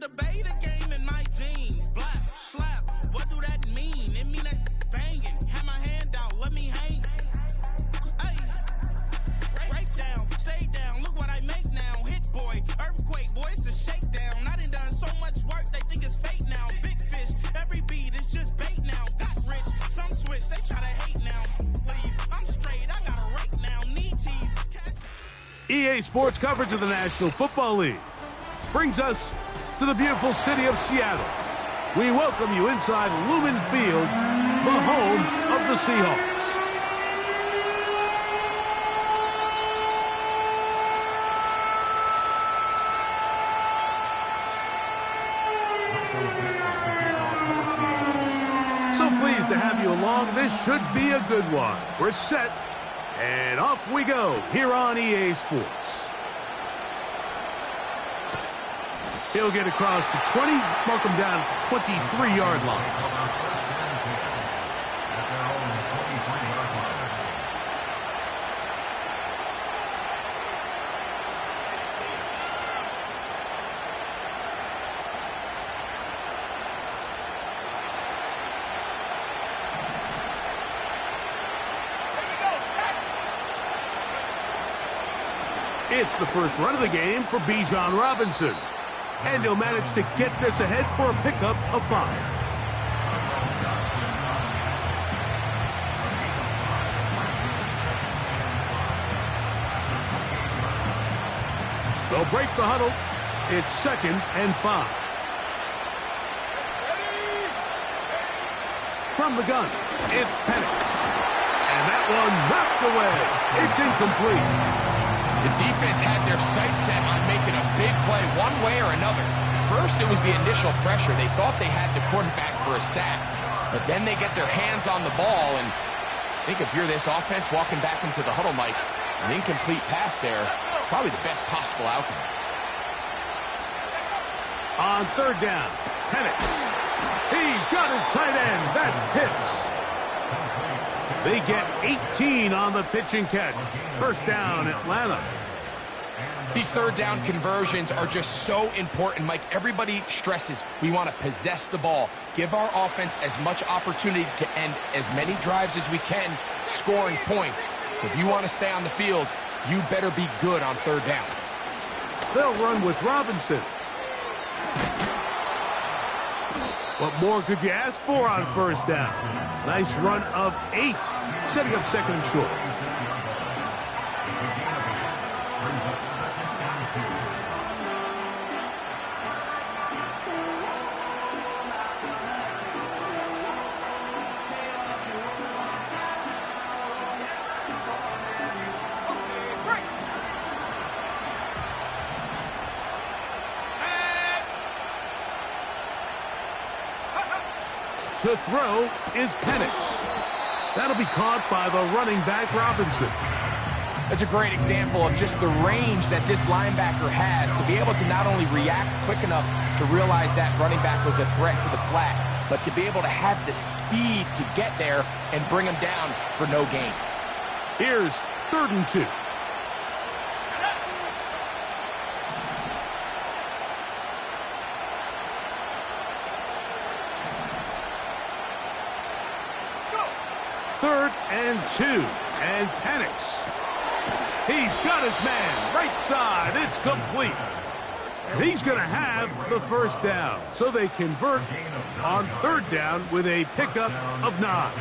debate a game in my jeans. Blap, slap, what do that mean? It mean that banging. Have my hand out, let me hang. Hey, break down, stay down, look what I make now. Hit boy, earthquake, boy, it's a shakedown. I done so much work, they think it's fake now. Big fish, every beat is just bait now. Got rich, some switch, they try to hate now. Leave, I'm straight, I got a rake now. Knee tease, EA Sports coverage of the National Football League brings us to the beautiful city of Seattle. We welcome you inside Lumen Field, the home of the Seahawks. So pleased to have you along. This should be a good one. We're set, and off we go here on EA Sports. He'll get across the 20, mark him down at the 23-yard line. It's the first run of the game for Bijan Robinson. And he'll manage to get this ahead for a pickup of 5. They'll break the huddle. It's 2nd and 5. From the gun, it's Penix. And that one knocked away. It's incomplete. The defense had their sights set on making a big play one way or another. First, it was the initial pressure. They thought they had the quarterback for a sack. But then they get their hands on the ball, and I think if you're this offense walking back into the huddle, Mike, an incomplete pass there, probably the best possible outcome. On 3rd down, Penix. He's got his tight end. That's Pitts. They get 18 on the pitch and catch. 1st down, Atlanta. These 3rd down conversions are just so important, Mike. Everybody stresses we want to possess the ball, give our offense as much opportunity to end as many drives as we can, scoring points. So if you want to stay on the field, you better be good on 3rd down. They'll run with Robinson. What more could you ask for on 1st down? Nice run of 8, setting up 2nd and short. To throw is Penix. That'll be caught by the running back, Robinson. That's a great example of just the range that this linebacker has to be able to not only react quick enough to realize that running back was a threat to the flat, but to be able to have the speed to get there and bring him down for no gain. Here's 3rd and 2. And 2, and Penix. He's got his man, right side, it's complete. And he's going to have the 1st down, so they convert on 3rd down with a pickup of 9.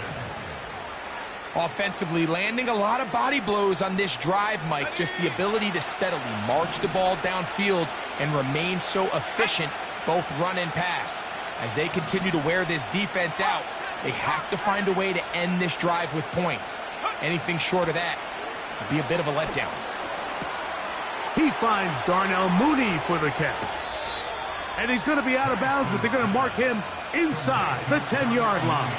Offensively, landing a lot of body blows on this drive, Mike. Just the ability to steadily march the ball downfield and remain so efficient, both run and pass. As they continue to wear this defense out, they have to find a way to end this drive with points. Anything short of that would be a bit of a letdown. He finds Darnell Mooney for the catch. And he's going to be out of bounds, but they're going to mark him inside the 10-yard line.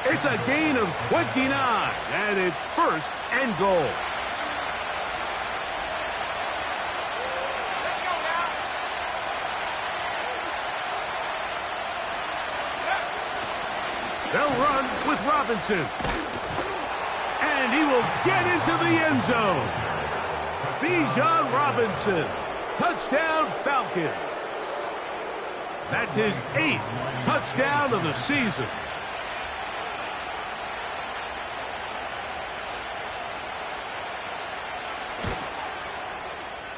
It's a gain of 29, and it's 1st and goal. They'll run with Robinson. And he will get into the end zone. Bijan Robinson. Touchdown, Falcons. That's his 8th touchdown of the season.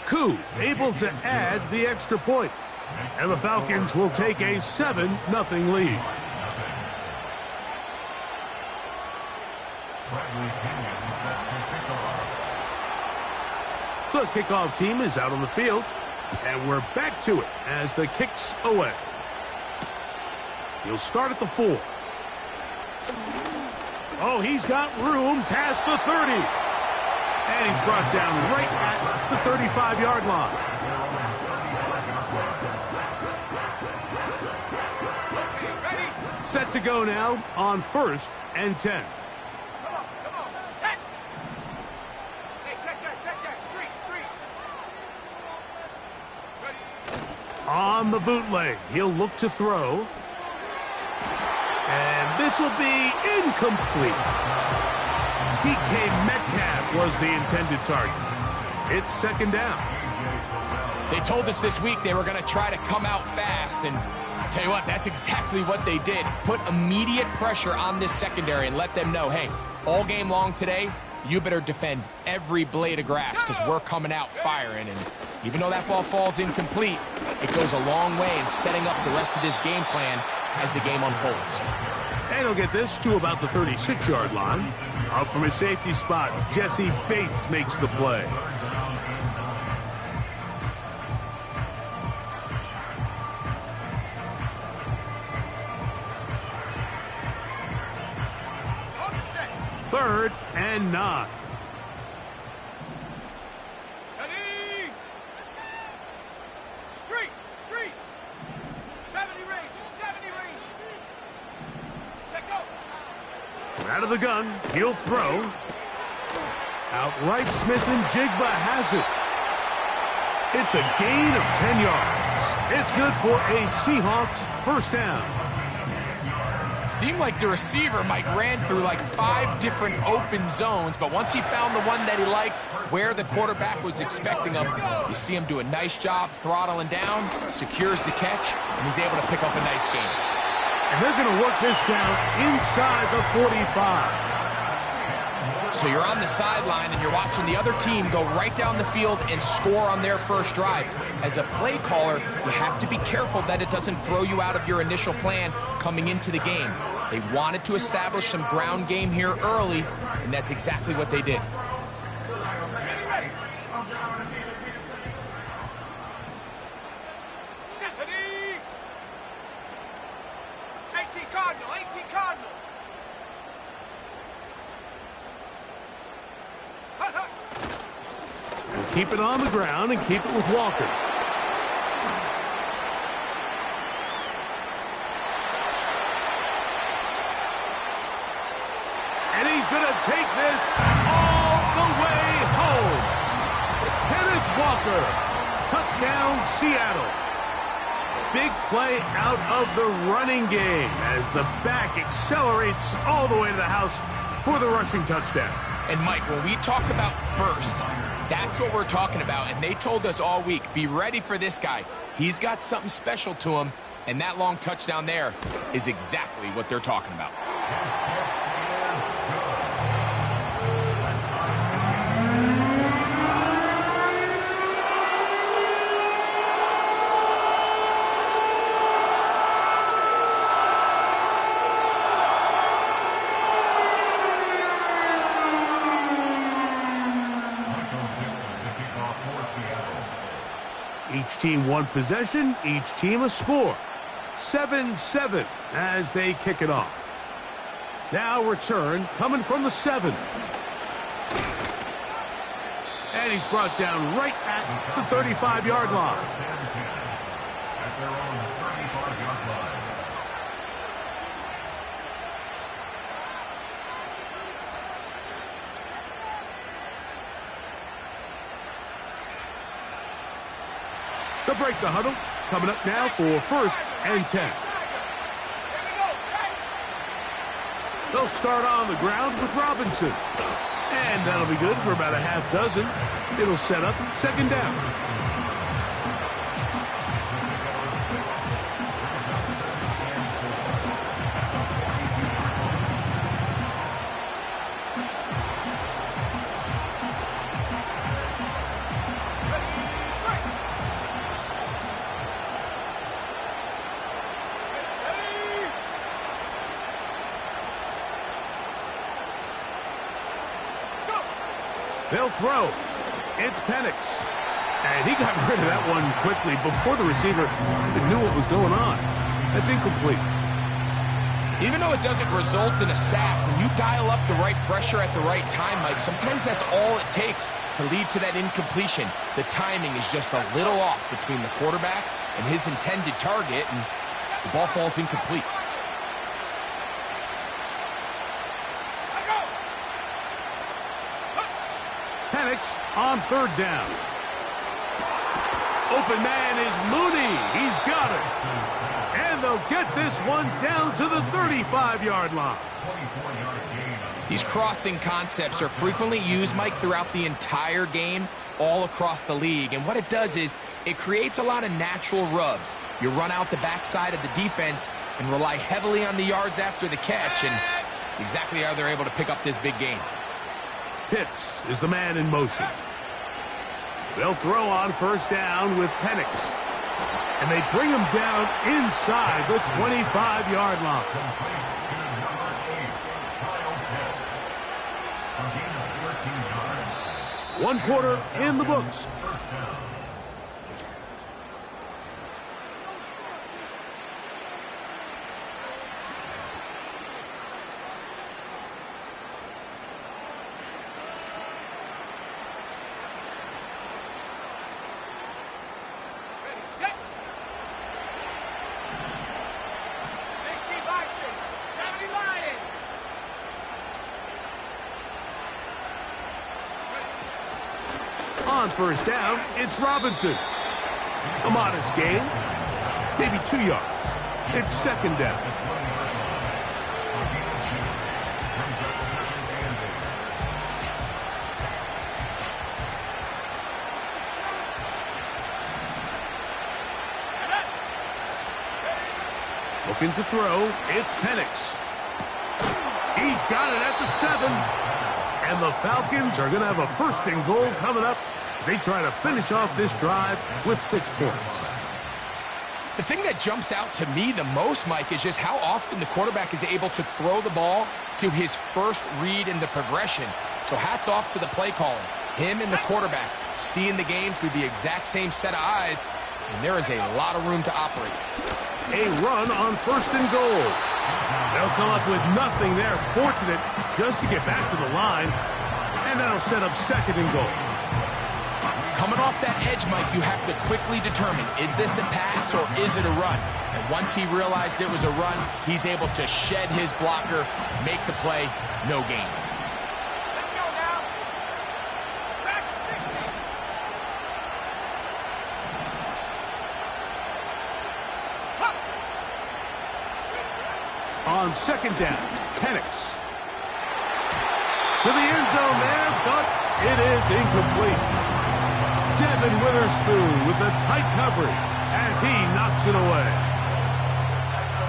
Koo able to add the extra point. And the Falcons will take a 7-0 lead. The kickoff team is out on the field. And we're back to it as the kick's away. He'll start at the 4. Oh, he's got room past the 30. And he's brought down right at the 35-yard line. Set to go now on 1st and 10. Come on, set. Hey, check that, street. Ready. On the bootleg, he'll look to throw. And this will be incomplete. DK Metcalf was the intended target. It's 2nd down. They told us this week they were going to try to come out fast, and tell you what, that's exactly what they did. Put immediate pressure on this secondary and let them know, hey, all game long today, you better defend every blade of grass because we're coming out firing. And even though that ball falls incomplete, it goes a long way in setting up the rest of this game plan as the game unfolds. And he'll get this to about the 36-yard line. Up from his safety spot, Jesse Bates makes the play. Third and 9. Ready. Street. 70 range. Check go. Out of the gun, he'll throw. Outright Smith and Jigba has it. It's a gain of 10 yards. It's good for a Seahawks 1st down. Seemed like the receiver, Mike, ran through like 5 different open zones, but once he found the one that he liked, where the quarterback was expecting him, you see him do a nice job throttling down, secures the catch, and he's able to pick up a nice gain. And they're going to work this down inside the 45. So you're on the sideline and you're watching the other team go right down the field and score on their first drive. As a play caller, you have to be careful that it doesn't throw you out of your initial plan coming into the game. They wanted to establish some ground game here early, and that's exactly what they did. Ready. 18 Cardinal. We'll keep it on the ground and keep it with Walker. And he's going to take this all the way home. Kenneth Walker. Touchdown, Seattle. Big play out of the running game as the back accelerates all the way to the house for the rushing touchdown. And Mike, when we talk about burst, that's what we're talking about. And they told us all week, be ready for this guy. He's got something special to him. And that long touchdown there is exactly what they're talking about. Each team one possession, each team a score. 7-7 as they kick it off. Now return coming from the 7. And he's brought down right at the 35-yard line. They'll break the huddle. Coming up now for 1st and 10. They'll start on the ground with Robinson. And that'll be good for about a half dozen. It'll set up 2nd down. They'll throw. It's Penix. And he got rid of that one quickly before the receiver even knew what was going on. That's incomplete. Even though it doesn't result in a sack, when you dial up the right pressure at the right time, Mike, sometimes that's all it takes to lead to that incompletion. The timing is just a little off between the quarterback and his intended target, and the ball falls incomplete. Penix on third down. Open man is Mooney. He's got it. And they'll get this one down to the 35-yard line. These crossing concepts are frequently used, Mike, throughout the entire game, all across the league. And what it does is it creates a lot of natural rubs. You run out the backside of the defense and rely heavily on the yards after the catch, and it's exactly how they're able to pick up this big game. Pitts is the man in motion. They'll throw on first down with Penix. And they bring him down inside the 25-yard line. One quarter in the books. On first down, it's Robinson. A modest gain, maybe 2 yards. It's second down. Looking to throw, it's Penix. He's got it at the 7. And the Falcons are going to have a first and goal coming up. They try to finish off this drive with 6 points. The thing that jumps out to me the most, Mike, is just how often the quarterback is able to throw the ball to his first read in the progression. So hats off to the play calling. Him and the quarterback seeing the game through the exact same set of eyes, and there is a lot of room to operate. A run on first and goal. They'll come up with nothing there. Fortunate just to get back to the line, and that'll set up second and goal. Coming off that edge, Mike, you have to quickly determine, is this a pass or is it a run? And once he realized it was a run, he's able to shed his blocker, make the play, no gain. Let's go now. Back to 60. On second down, Penix. To the end zone there, but it is incomplete. Devin Witherspoon with the tight coverage as he knocks it away.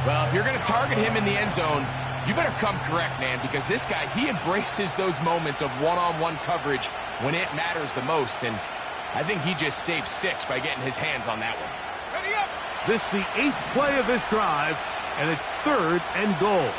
Well, if you're going to target him in the end zone, you better come correct, man, because this guy, he embraces those moments of one-on-one coverage when it matters the most, and I think he just saved 6 by getting his hands on that one. Ready up. This the 8th play of this drive, and it's third and goal.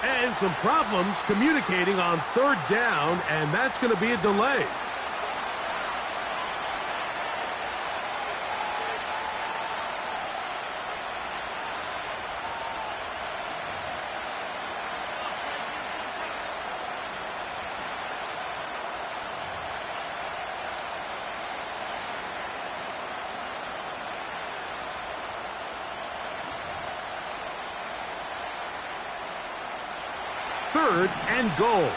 And some problems communicating on third down, and that's going to be a delay. Third and goal.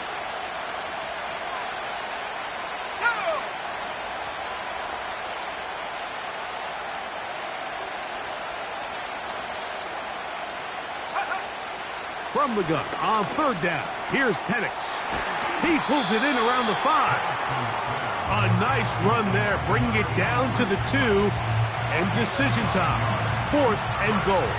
From the gun on third down, here's Penix. He pulls it in around the 5. A nice run there, bringing it down to the 2. And decision time, fourth and goal.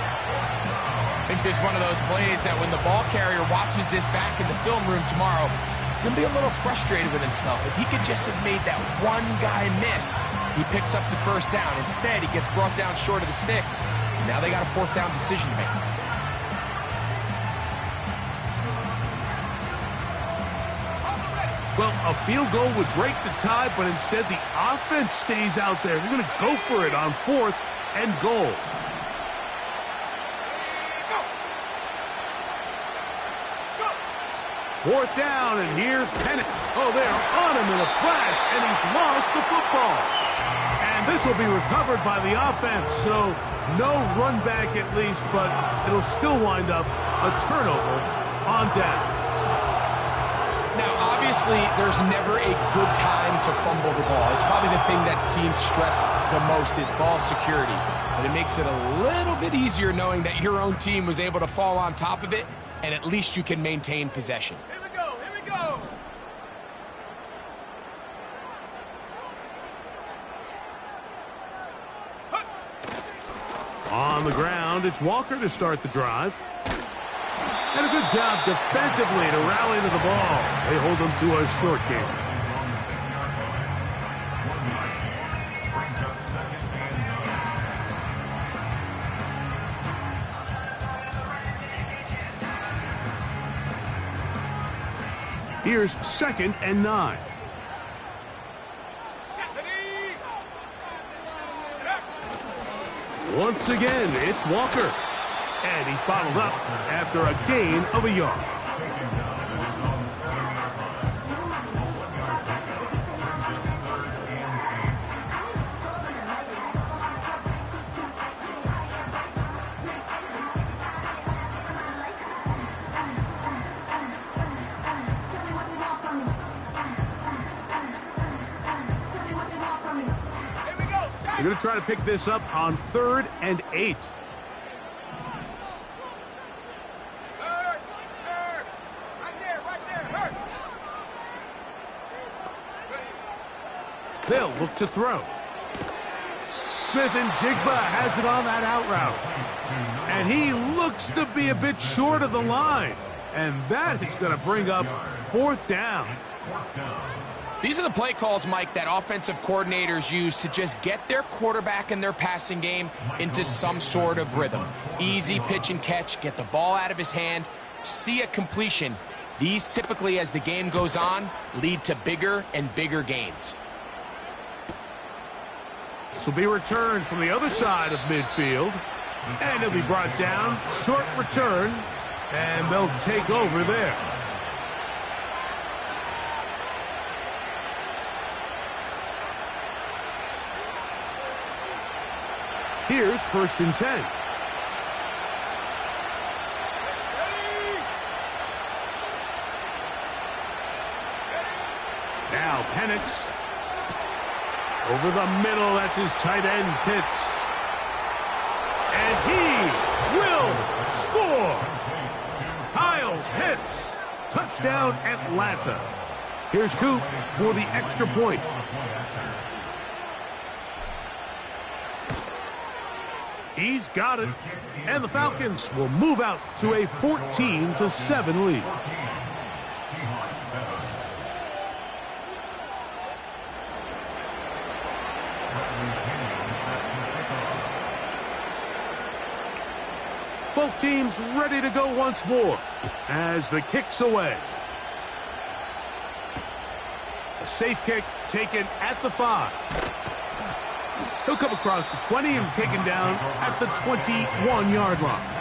I think this is one of those plays that when the ball carrier watches this back in the film room tomorrow, it's going to be a little frustrated with himself. If he could just have made that one guy miss, he picks up the first down. Instead, he gets brought down short of the sticks. Now they got a fourth down decision to make. Well, a field goal would break the tie, but instead the offense stays out there. They're going to go for it on 4th and goal. Fourth down, and here's Pennant. Oh, they're on him in a flash, and he's lost the football. And this will be recovered by the offense, so no run back at least, but it'll still wind up a turnover on downs. Now, obviously, there's never a good time to fumble the ball. It's probably the thing that teams stress the most is ball security. But it makes it a little bit easier knowing that your own team was able to fall on top of it, and at least you can maintain possession. Here we go, here we go. On the ground, it's Walker to start the drive. And a good job defensively to rally to the ball. They hold them to a short game. Here's 2nd and 9. Once again, it's Walker. And he's bottled up after a gain of a yard. They're going to try to pick this up on 3rd and 8. They'll look to throw. Smith and Jigba has it on that out route. And he looks to be a bit short of the line. And that is going to bring up 4th down. These are the play calls, Mike, that offensive coordinators use to just get their quarterback and their passing game into some sort of rhythm. Easy pitch and catch, get the ball out of his hand, see a completion. These typically, as the game goes on, lead to bigger and bigger gains. This will be returned from the other side of midfield. And it'll be brought down. Short return. And they'll take over there. Here's 1st and 10. Now Penix. Over the middle, that's his tight end, Pitts. And he will score. Kyle Pitts. Touchdown, Atlanta. Here's Coop for the extra point. He's got it. And the Falcons will move out to a 14-7 lead. Both teams ready to go once more as the kick's away. A safe kick taken at the 5. He'll come across the 20 and taken down at the 21-yard line.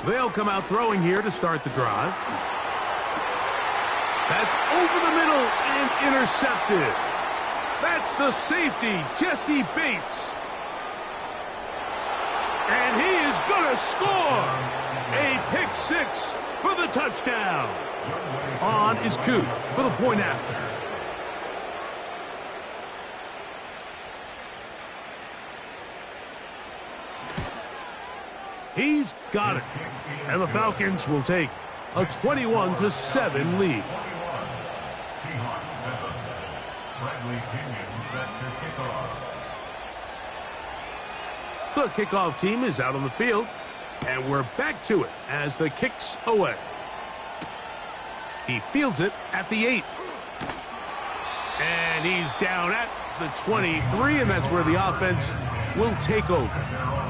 They'll come out throwing here to start the drive. That's over the middle and intercepted. That's the safety, Jesse Bates. And he is going to score. A pick 6 for the touchdown. On is Coop for the point after. He's got it. And the Falcons will take a 21-7 lead. The kickoff team is out on the field, and we're back to it as the kick's away. He fields it at the 8. And he's down at the 23, and that's where the offense will take over.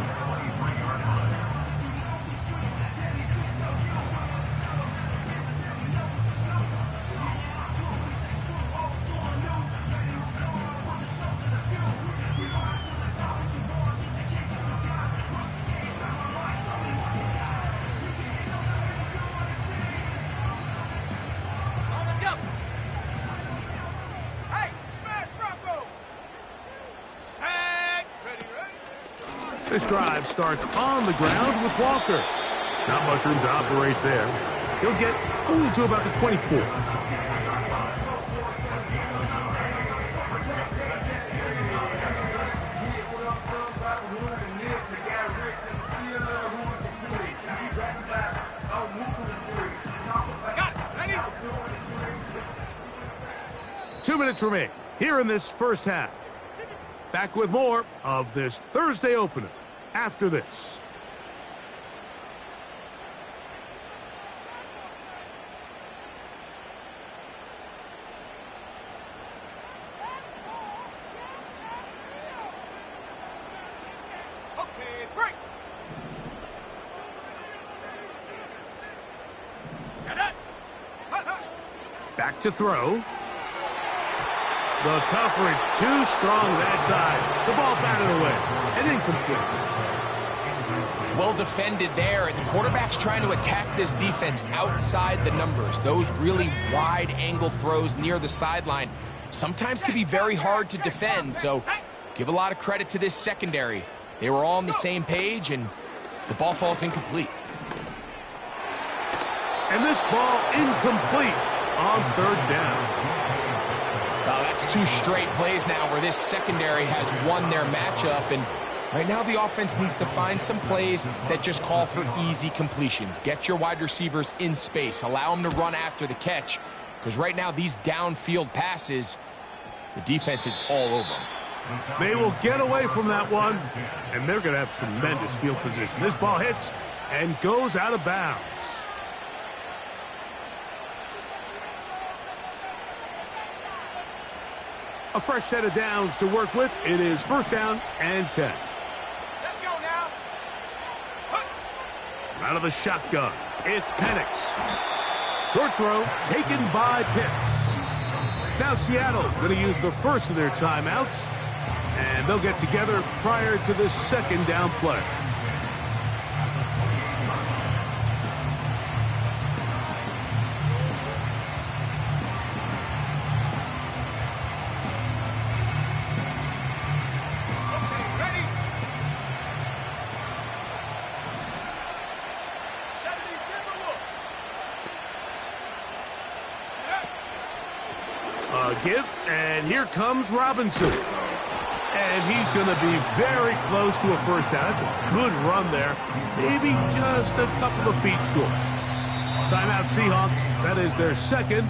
This drive starts on the ground with Walker. Not much room to operate there. He'll get only to about the 24. Got it. Ready? 2 minutes remain here in this first half. Back with more of this Thursday opener after this. Okay, break. Set it. Back to throw. The coverage too strong that time. The ball batted away and incomplete. Well defended there, and the quarterback's trying to attack this defense outside the numbers. Those really wide-angle throws near the sideline sometimes can be very hard to defend, so give a lot of credit to this secondary. They were all on the same page, and the ball falls incomplete. And this ball incomplete on third down. Oh, that's 2 straight plays now where this secondary has won their matchup, and right now the offense needs to find some plays that just call for easy completions. Get your wide receivers in space. Allow them to run after the catch, because right now these downfield passes, the defense is all over them. They will get away from that one, and they're going to have tremendous field position. This ball hits and goes out of bounds. A fresh set of downs to work with. It is first down and 10. Let's go now. Out of the shotgun, it's Penix. Short throw taken by Pitts. Now Seattle going to use the first of their timeouts, and they'll get together prior to this second down play. Give, and here comes Robinson. And he's going to be very close to a first down. That's a good run there. Maybe just a couple of feet short. Timeout Seahawks. That is their second.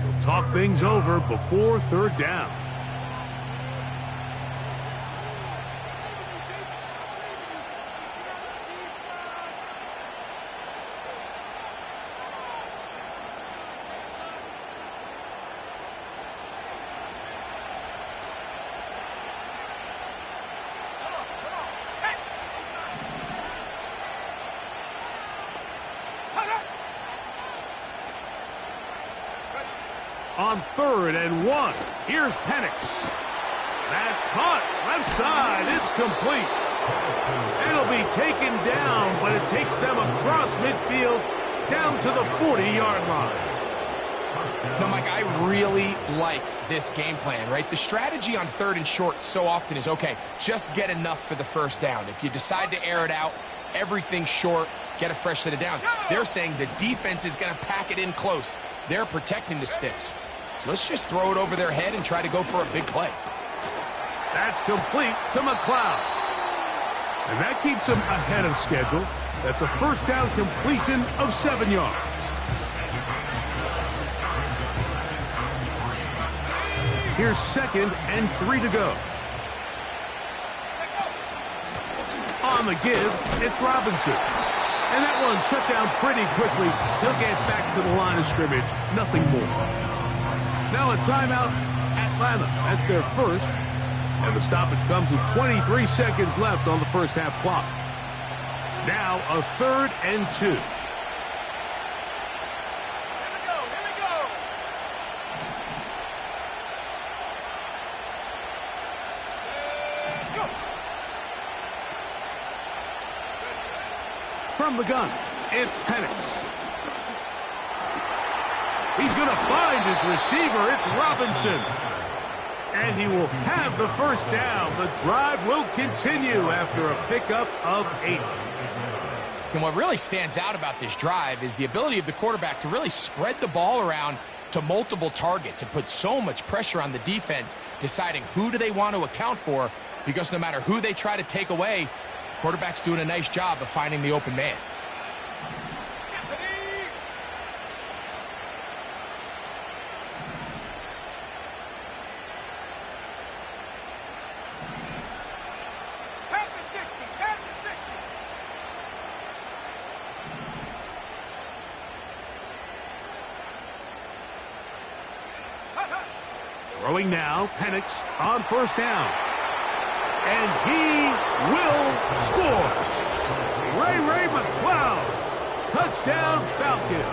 We'll talk things over before third down. On 3rd and 1, here's Penix. That's caught, left side, it's complete. It'll be taken down, but it takes them across midfield down to the 40-yard line. No, Mike, I really like this game plan, right? The strategy on 3rd and short so often is, okay, just get enough for the first down. If you decide to air it out, everything's short, get a fresh set of downs. They're saying the defense is going to pack it in close. They're protecting the sticks. So let's just throw it over their head and try to go for a big play. That's complete to McLeod. And that keeps him ahead of schedule. That's a first down completion of 7 yards. Here's 2nd and 3 to go. On the give, it's Robinson. And that one shut down pretty quickly. He'll get back to the line of scrimmage. Nothing more. Now a timeout, Atlanta. That's their first. And the stoppage comes with 23 seconds left on the first half clock. Now a 3rd and 2. From the gun, it's Penix. He's going to find his receiver. It's Robinson. And he will have the first down. The drive will continue after a pickup of 8. And what really stands out about this drive is the ability of the quarterback to really spread the ball around to multiple targets and put so much pressure on the defense, deciding who do they want to account for, because no matter who they try to take away, quarterback's doing a nice job of finding the open man. Throwing now, Penix on first down. And he will score. Ray McCloud. Touchdown Falcons.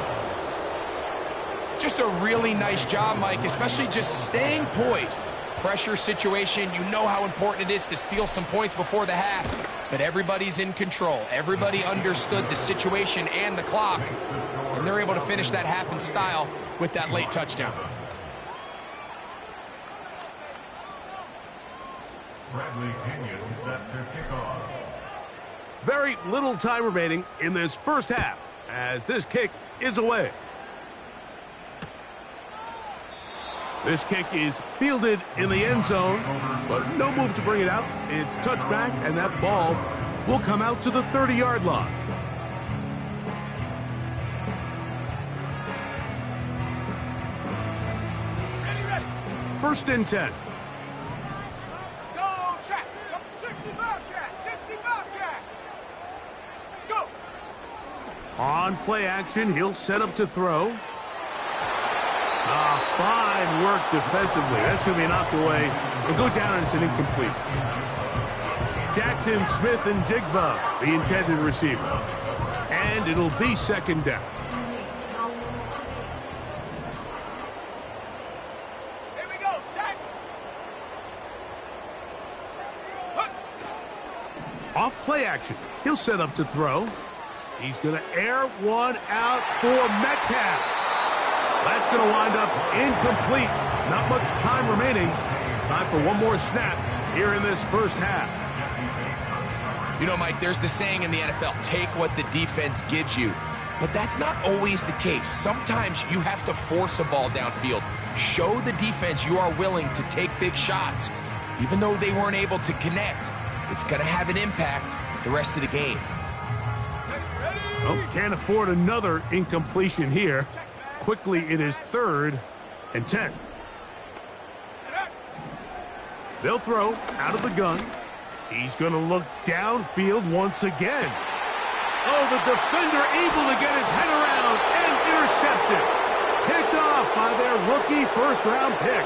Just a really nice job, Mike, especially just staying poised. Pressure situation, you know how important it is to steal some points before the half, but everybody's in control. Everybody understood the situation and the clock, and they're able to finish that half in style with that late touchdown. Very little time remaining in this first half as this kick is away. This kick is fielded in the end zone, but no move to bring it out. It's touchback, and that ball will come out to the 30-yard line. First and 10. On play action, he'll set up to throw. Fine work defensively. That's going to be knocked away. It'll go down as an incompletion. Jackson, Smith, and Jigba, the intended receiver. And it'll be second down. Here we go, set. Off play action, he'll set up to throw. He's going to air one out for Metcalf. That's going to wind up incomplete. Not much time remaining. Time for one more snap here in this first half. You know, Mike, there's the saying in the NFL, take what the defense gives you. But that's not always the case. Sometimes you have to force a ball downfield. Show the defense you are willing to take big shots. Even though they weren't able to connect, it's going to have an impact the rest of the game. Oh, can't afford another incompletion here. Quickly, it is 3rd and 10. They'll throw out of the gun. He's going to look downfield once again. Oh, the defender able to get his head around and intercepted. Picked off by their rookie first-round pick.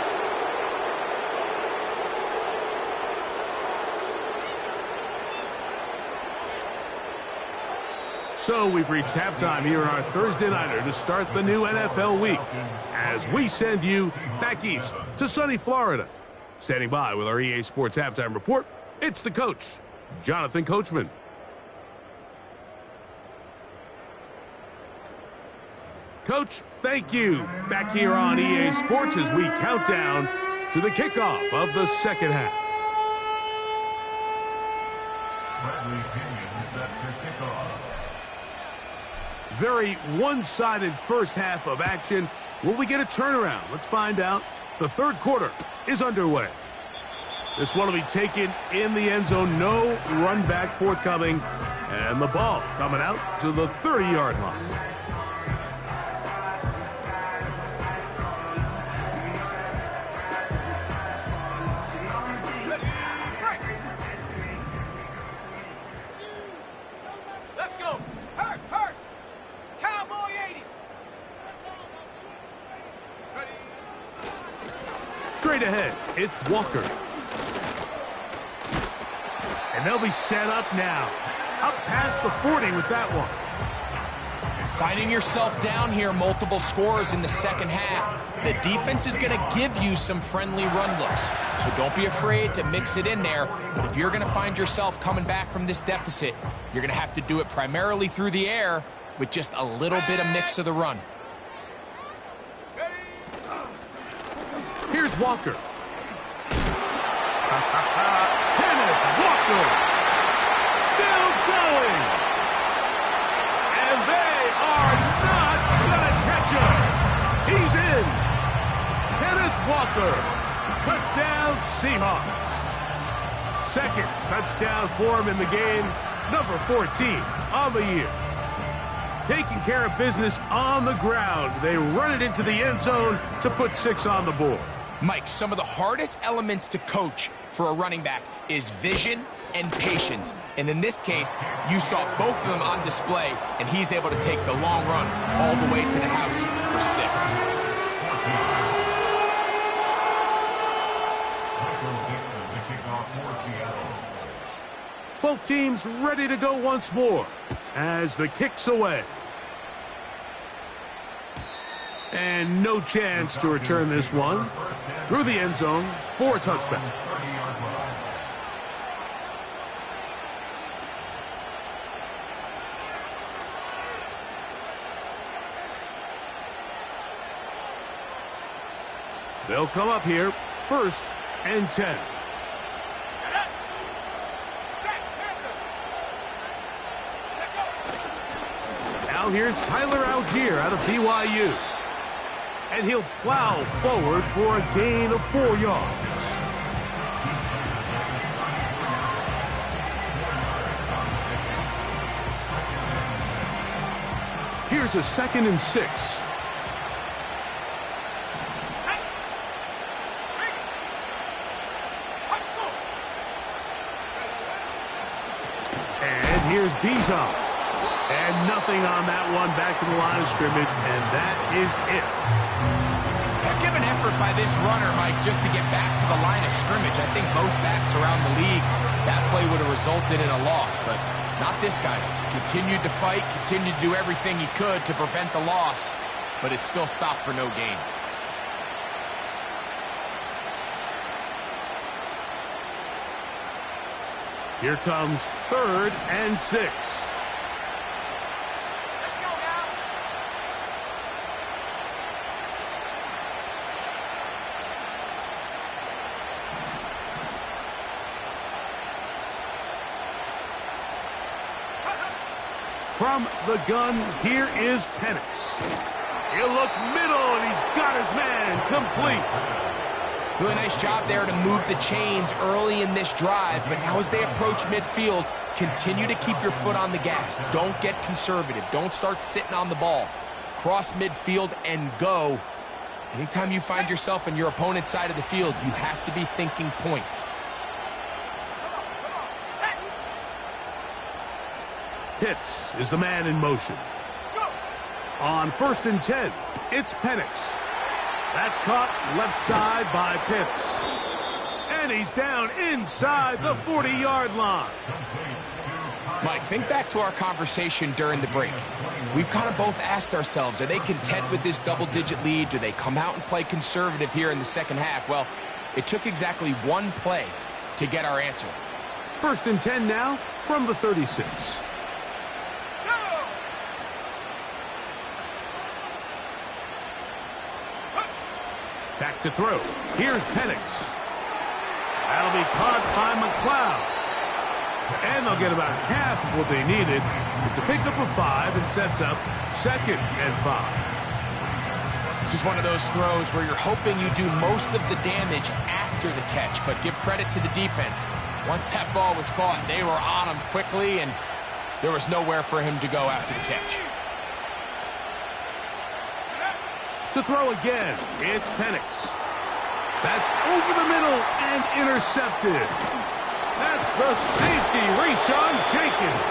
So we've reached halftime here in our Thursday Nighter to start the new NFL week as we send you back east to sunny Florida. Standing by with our EA Sports Halftime Report, it's the coach, Jonathan Coachman. Coach, thank you. Back here on EA Sports as we count down to the kickoff of the second half. Very one-sided first half of action. Will we get a turnaround? Let's find out. The third quarter is underway. This one will be taken in the end zone. No run back forthcoming. And the ball coming out to the 30-yard line. Let's go. Hurt. Cowboy 80. Ready. Straight ahead, it's Walker. And they'll be set up now. Up past the 40 with that one. Finding yourself down here, multiple scores in the second half. The defense is going to give you some friendly run looks. So don't be afraid to mix it in there. But if you're going to find yourself coming back from this deficit, you're going to have to do it primarily through the air with just a little bit of mix of the run. Here's Walker. Kenneth Walker. Still going. And they are not going to catch him. He's in. Kenneth Walker. Touchdown Seahawks. Second touchdown for him in the game. Number 14 on the year. Taking care of business on the ground. They run it into the end zone to put 6 on the board. Mike, some of the hardest elements to coach for a running back is vision and patience. And in this case, you saw both of them on display, and he's able to take the long run all the way to the house for 6. Both teams ready to go once more as the kick's away. And no chance to return this one through the end zone for a touchback. They'll come up here, 1st and 10. Now here's Tyler Algier out of BYU. And he'll plow forward for a gain of 4 yards. Here's a 2nd and 6. And here's Bijan. And nothing on that one, back to the line of scrimmage, and that is it. Give an effort by this runner, Mike, just to get back to the line of scrimmage. I think most backs around the league, that play would have resulted in a loss, but not this guy. Continued to fight, continued to do everything he could to prevent the loss, but it still stopped for no gain. Here comes 3rd and 6. From the gun, here is Penix. He'll look middle, and he's got his man complete. Really nice job there to move the chains early in this drive, but now as they approach midfield, continue to keep your foot on the gas. Don't get conservative. Don't start sitting on the ball. Cross midfield and go. Anytime you find yourself on your opponent's side of the field, you have to be thinking points. Pitts is the man in motion. On 1st and 10, it's Penix. That's caught left side by Pitts. And he's down inside the 40-yard line. Mike, think back to our conversation during the break. We've kind of both asked ourselves, are they content with this double-digit lead? Do they come out and play conservative here in the second half? Well, it took exactly one play to get our answer. 1st and 10 now from the 36. Back to throw. Here's Penix. That'll be caught by McLeod. And they'll get about half of what they needed. It's a pickup of 5 and sets up 2nd and 5. This is one of those throws where you're hoping you do most of the damage after the catch, but give credit to the defense. Once that ball was caught, they were on him quickly, and there was nowhere for him to go after the catch. To throw again, it's Penix. That's over the middle and intercepted. That's the safety, Rashawn Jenkins.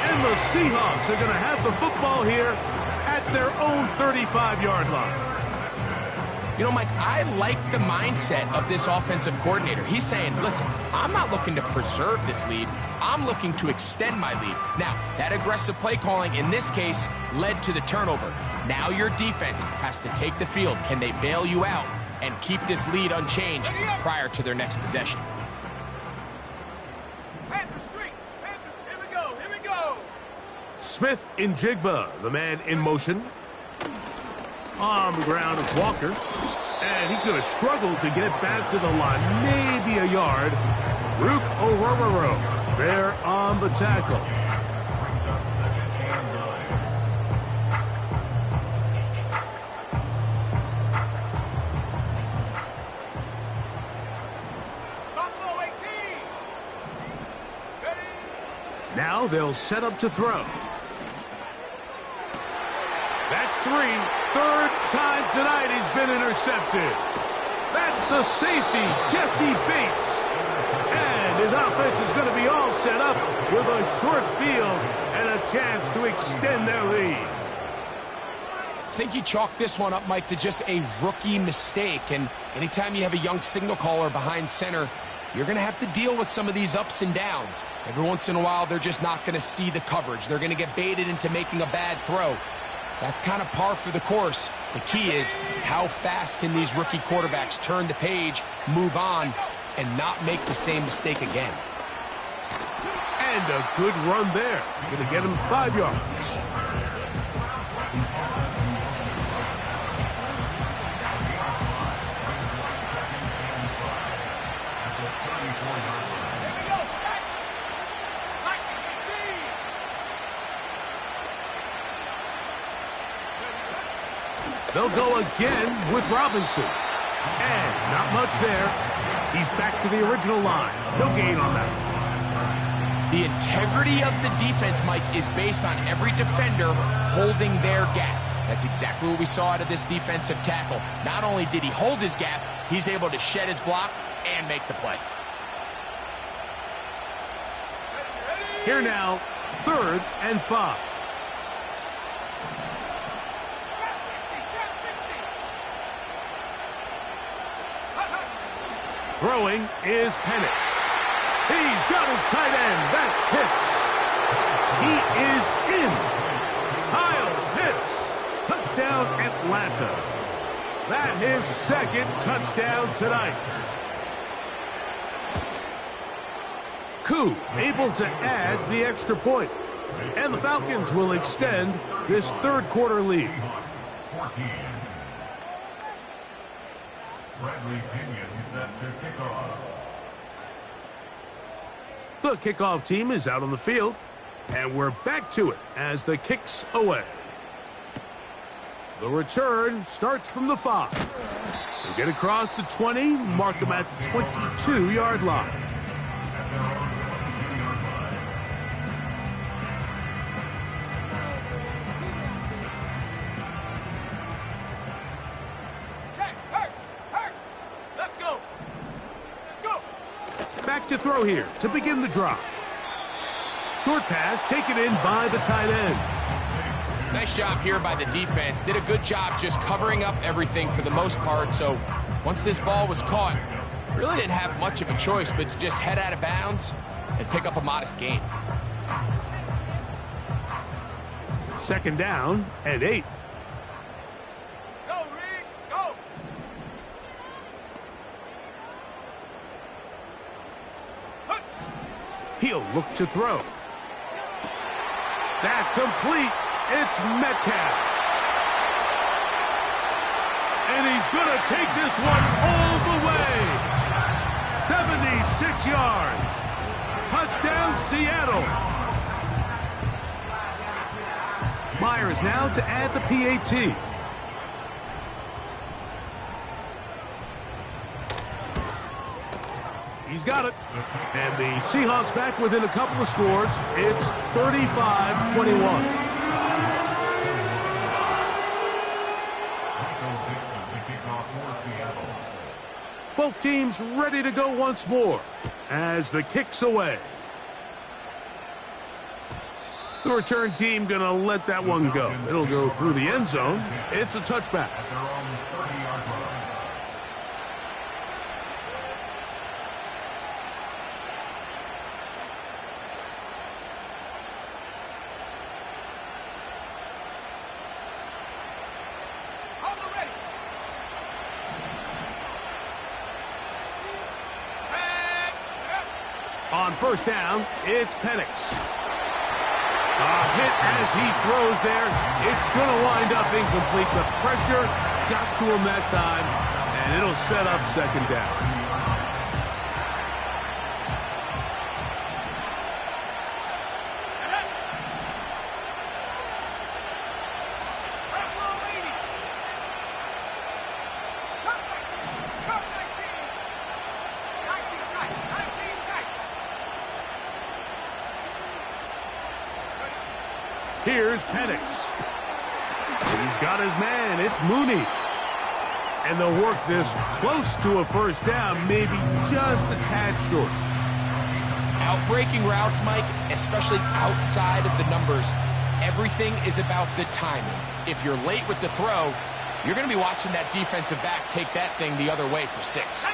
And the Seahawks are going to have the football here at their own 35-yard line. You know, Mike, I like the mindset of this offensive coordinator. He's saying, listen, I'm not looking to preserve this lead. I'm looking to extend my lead. Now, that aggressive play calling in this case led to the turnover. Now your defense has to take the field. Can they bail you out and keep this lead unchanged prior to their next possession? Smith in Jigba, the man in motion. On the ground is Walker. And he's going to struggle to get back to the line. Maybe a yard. Rook Orororo there on the tackle. Now they'll set up to throw. That's three. Third time tonight he's been intercepted. That's the safety, Jesse Bates. And his offense is going to be all set up with a short field and a chance to extend their lead. I think you chalk this one up, Mike, to just a rookie mistake. And anytime you have a young signal caller behind center, you're going to have to deal with some of these ups and downs. Every once in a while, they're just not going to see the coverage. They're going to get baited into making a bad throw. That's kind of par for the course. The key is how fast can these rookie quarterbacks turn the page, move on, and not make the same mistake again. And a good run there. Going to get him 5 yards. They'll go again with Robinson. And not much there. He's back to the original line. No gain on that. The integrity of the defense, Mike, is based on every defender holding their gap. That's exactly what we saw out of this defensive tackle. Not only did he hold his gap, he's able to shed his block and make the play. Here now, 3rd and 5. Throwing is Penix. He's got his tight end. That's Pitts. He is in. Kyle Pitts. Touchdown, Atlanta. That his 2nd touchdown tonight. Koo able to add the extra point. And the Falcons will extend this 3rd quarter lead. The kickoff team is out on the field, and we're back to it as the kick's away. The return starts from the 5. They get across the 20, mark them at the 22-yard line. Back to throw here to begin the drive. Short pass taken in by the tight end. Nice job here by the defense. Did a good job just covering up everything for the most part. So once this ball was caught, really didn't have much of a choice but to just head out of bounds and pick up a modest gain. 2nd down and 8. He'll look to throw. That's complete. It's Metcalf. And he's going to take this one all the way. 76 yards. Touchdown, Seattle. Myers now to add the PAT. He's got it. And the Seahawks back within a couple of scores. It's 35-21. Both teams ready to go once more as the kick's away. The return team going to let that one go. It'll go through the end zone. It's a touchback. On first down, it's Penix. A hit as he throws there. It's going to wind up incomplete. The pressure got to him that time, and it'll set up second down. Here's Penix. He's got his man. It's Mooney. And they'll work this close to a first down, maybe just a tad short. Outbreaking routes, Mike, especially outside of the numbers, everything is about the timing. If you're late with the throw, you're going to be watching that defensive back take that thing the other way for 6.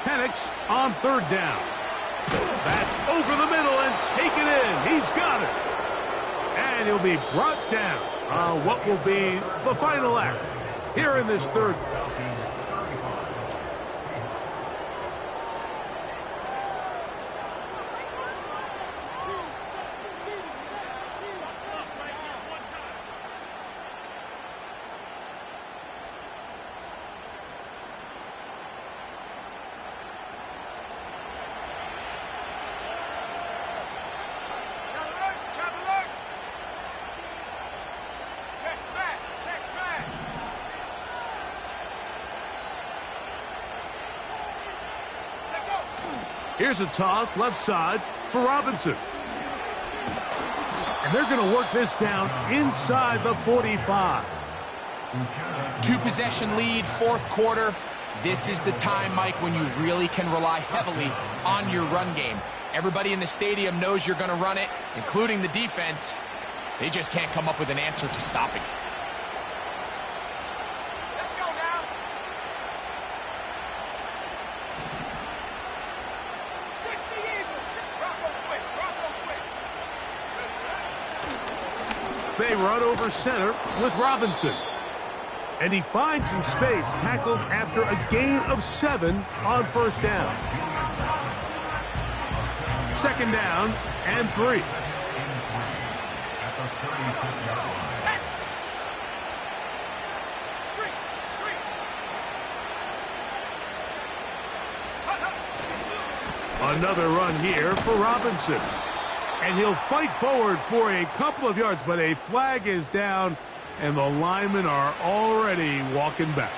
Penix on third down. Back over the middle and take it in. He's got it. And he'll be brought down on what will be the final act here in this third. Here's a toss left side for Robinson. And they're going to work this down inside the 45. 2-possession lead, fourth quarter. This is the time, Mike, when you really can rely heavily on your run game. Everybody in the stadium knows you're going to run it, including the defense. They just can't come up with an answer to stopping it. They run over center with Robinson. And he finds some space, tackled after a gain of 7 on first down. Second down and 3. Another run here for Robinson. And he'll fight forward for a couple of yards, but a flag is down, and the linemen are already walking back.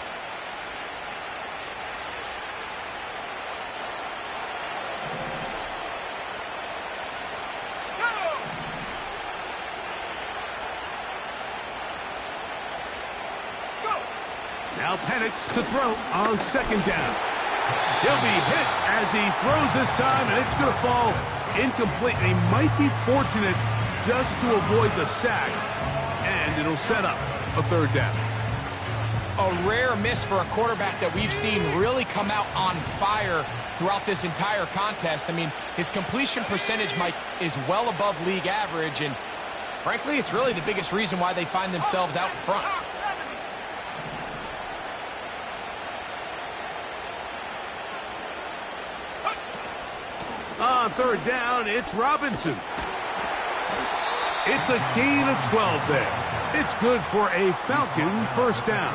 Now Penix to throw on second down. He'll be hit as he throws this time, and it's going to fall incomplete. And he might be fortunate just to avoid the sack, and it'll set up a third down. A rare miss for a quarterback that we've seen really come out on fire throughout this entire contest. I mean, his completion percentage, Mike, is well above league average, and frankly, it's really the biggest reason why they find themselves out in front. On third down, it's Robinson. It's a gain of 12 there. It's good for a Falcon first down.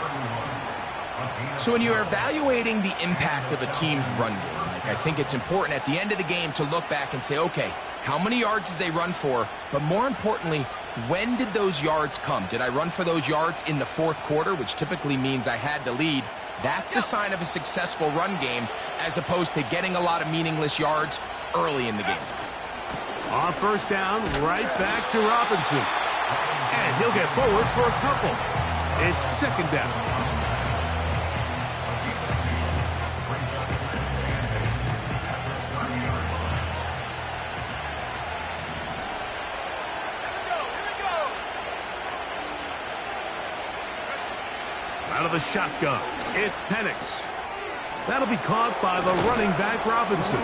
So when you're evaluating the impact of a team's run game, like, I think it's important at the end of the game to look back and say, okay, how many yards did they run for? But more importantly, when did those yards come? Did I run for those yards in the fourth quarter, which typically means I had to lead? That's the sign of a successful run game, as opposed to getting a lot of meaningless yards early in the game. On first down, right back to Robinson. And he'll get forward for a couple. It's second down. Out of the shotgun, it's Penix. That'll be caught by the running back Robinson.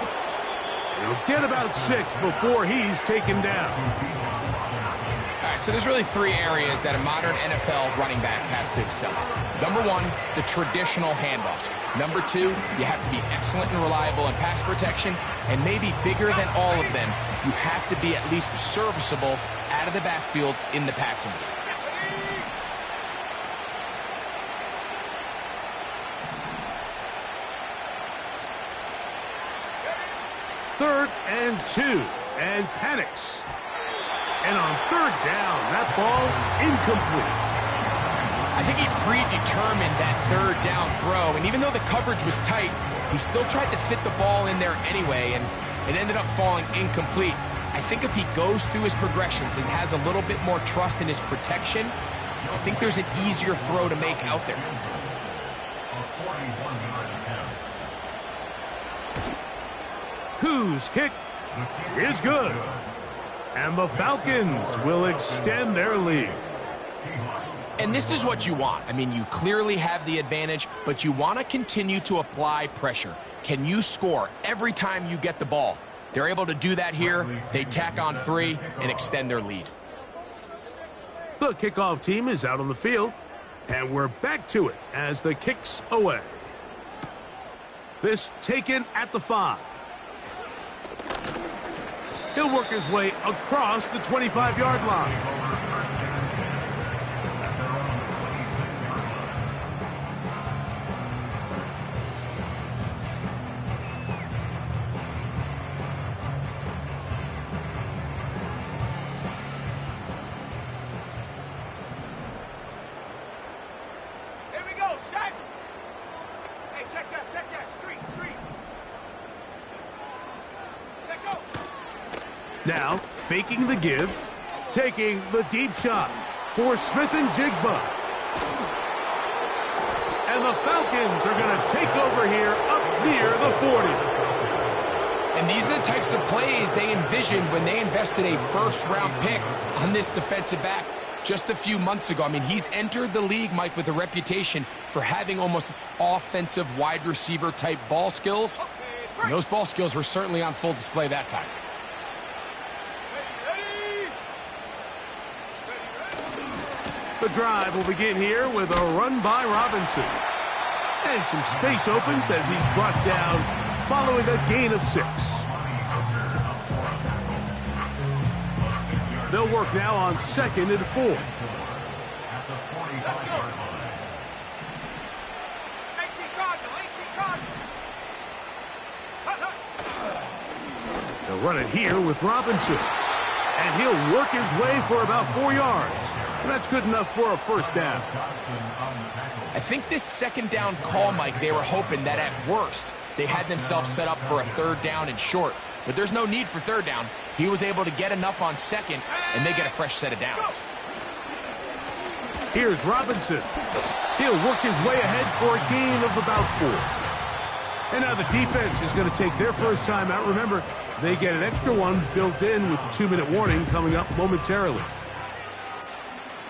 He'll get about 6 before he's taken down. All right, so there's really 3 areas that a modern NFL running back has to excel at. Number 1, the traditional handoffs. Number 2, you have to be excellent and reliable in pass protection. And maybe bigger than all of them, you have to be at least serviceable out of the backfield in the passing game. Third and 2, and Penix. And on third down, that ball incomplete. I think he predetermined that third down throw, and even though the coverage was tight, he still tried to fit the ball in there anyway, and it ended up falling incomplete. I think if he goes through his progressions and has a little bit more trust in his protection, I think there's an easier throw to make out there. Whose kick is good. And the Falcons will extend their lead. And this is what you want. I mean, you clearly have the advantage, but you want to continue to apply pressure. Can you score every time you get the ball? They're able to do that here. They tack on 3 and extend their lead. The kickoff team is out on the field, and we're back to it as the kick's away. This taken at the 5. He'll work his way across the 25-yard line. Here we go, set. Hey, check that, street. Check, go. Now, faking the give, taking the deep shot for Smith and Jigba. And the Falcons are going to take over here up near the 40. And these are the types of plays they envisioned when they invested a first-round pick on this defensive back just a few months ago. I mean, he's entered the league, Mike, with a reputation for having almost offensive wide receiver type ball skills. And those ball skills were certainly on full display that time. The drive will begin here with a run by Robinson. And some space opens as he's brought down following a gain of 6. They'll work now on 2nd and 4. They'll run it here with Robinson. And he'll work his way for about 4 yards. And that's good enough for a first down. I think this second down call, Mike, they were hoping that at worst they had themselves set up for a third down and short. But there's no need for third down. He was able to get enough on 2nd, and they get a fresh set of downs. Here's Robinson. He'll work his way ahead for a gain of about 4. And now the defense is going to take their first time out. Remember, they get an extra one built in with 2-minute warning coming up momentarily.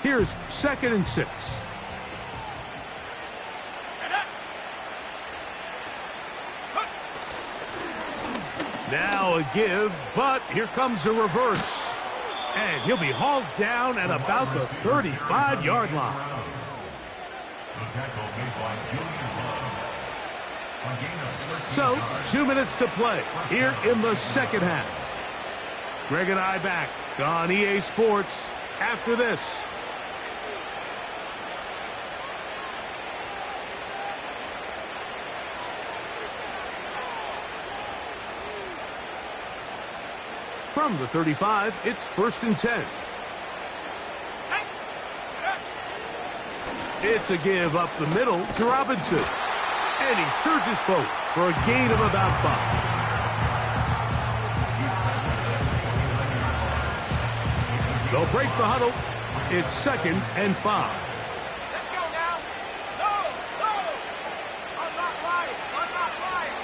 Here's 2nd and 6. Now a give, but here comes a reverse. And he'll be hauled down at about the 35-yard line. So, 2 minutes to play here in the second half. Greg and I back on EA Sports after this. From the 35, it's 1st and 10. It's a give up the middle to Robinson. And he surges forward for a gain of about 5. They'll break the huddle. It's 2nd and 5. Let's go now. No, no. I'm not lying. I'm not lying.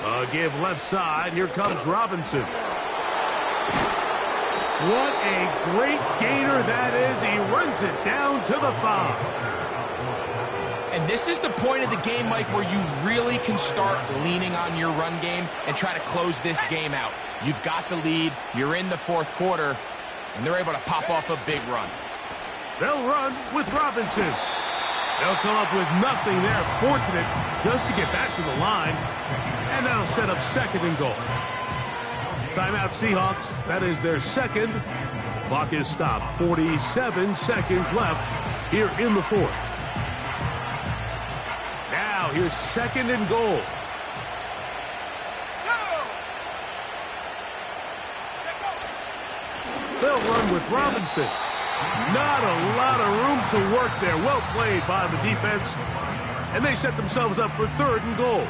A give left side. Here comes Robinson. What a great gainer that is. He runs it down to the 5. And this is the point of the game, Mike, where you really can start leaning on your run game and try to close this game out. You've got the lead. You're in the 4th quarter, and they're able to pop off a big run. They'll run with Robinson. They'll come up with nothing there. Fortunate just to get back to the line. And that'll set up 2nd and goal. Timeout Seahawks. That is their 2nd. Clock is stopped. 47 seconds left here in the 4th. Now here's 2nd and goal. They'll run with Robinson. Not a lot of room to work there. Well played by the defense. And they set themselves up for 3rd and goal.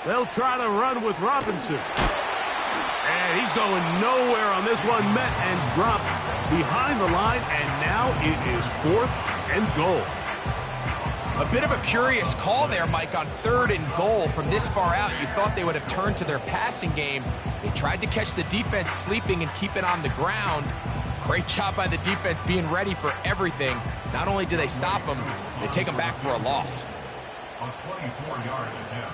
They'll try to run with Robinson. And he's going nowhere on this one. Met and dropped behind the line. And now it is 4th and goal. A bit of a curious call there, Mike, on 3rd and goal from this far out. You thought they would have turned to their passing game. They tried to catch the defense sleeping and keep it on the ground. Great job by the defense being ready for everything. Not only do they stop them, they take them back for a loss. On 24 yards again.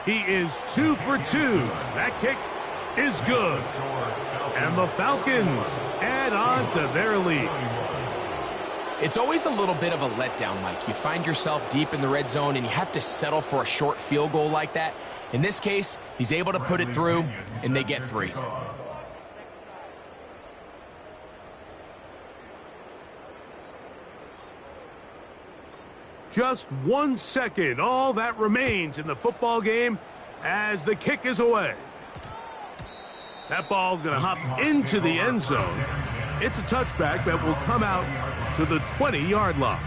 He is 2 for 2. That kick is good. And the Falcons add on to their lead. It's always a little bit of a letdown, Mike. You find yourself deep in the red zone and you have to settle for a short field goal like that. In this case, he's able to put it through, and they get 3. Just 1 second, all that remains in the football game as the kick is away. That ball going to hop into the end zone. It's a touchback that will come out to the 20-yard line.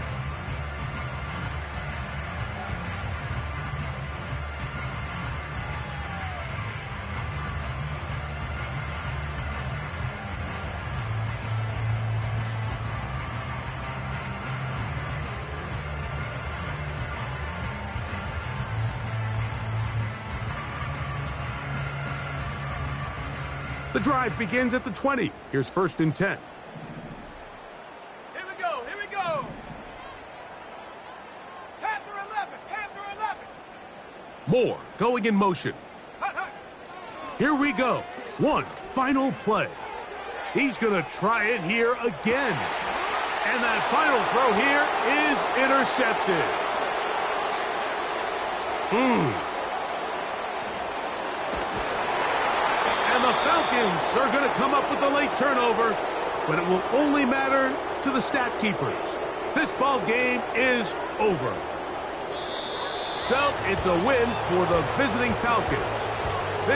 The drive begins at the 20. Here's 1st and 10. Here we go. Panther 11. Moore going in motion. Here we go. One final play. He's going to try it here again. And that final throw here is intercepted. And the Falcons are going to come up with a late turnover, but it will only matter to the stat keepers. This ball game is over. So it's a win for the visiting Falcons.